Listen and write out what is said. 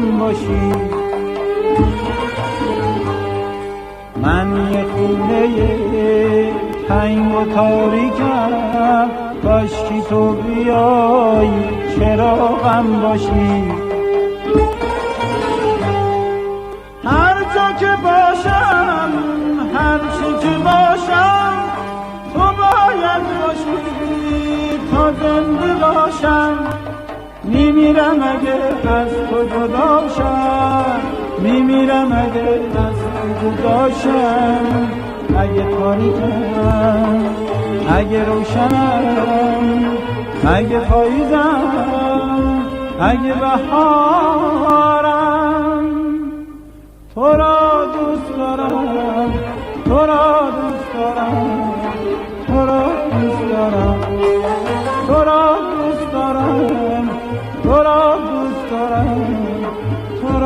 غم باشی. من یه خونه تنگ و تاریکم، کاشکی تو بیای چراغم باشی. هر جا که باشم، هر چی که باشم، تو باید باشی تا زنده باشم. میمیرم اگه از تو جداشم، میمیرم اگه از تو جداشم. اگه تاریکم، اگه روشنم، اگه پاییزم، اگه بهارم، تو را دوست دارم، تو را دوست دارم، تو را دوست دارم، تو را دوست دارم، تو را دوست دارم، تو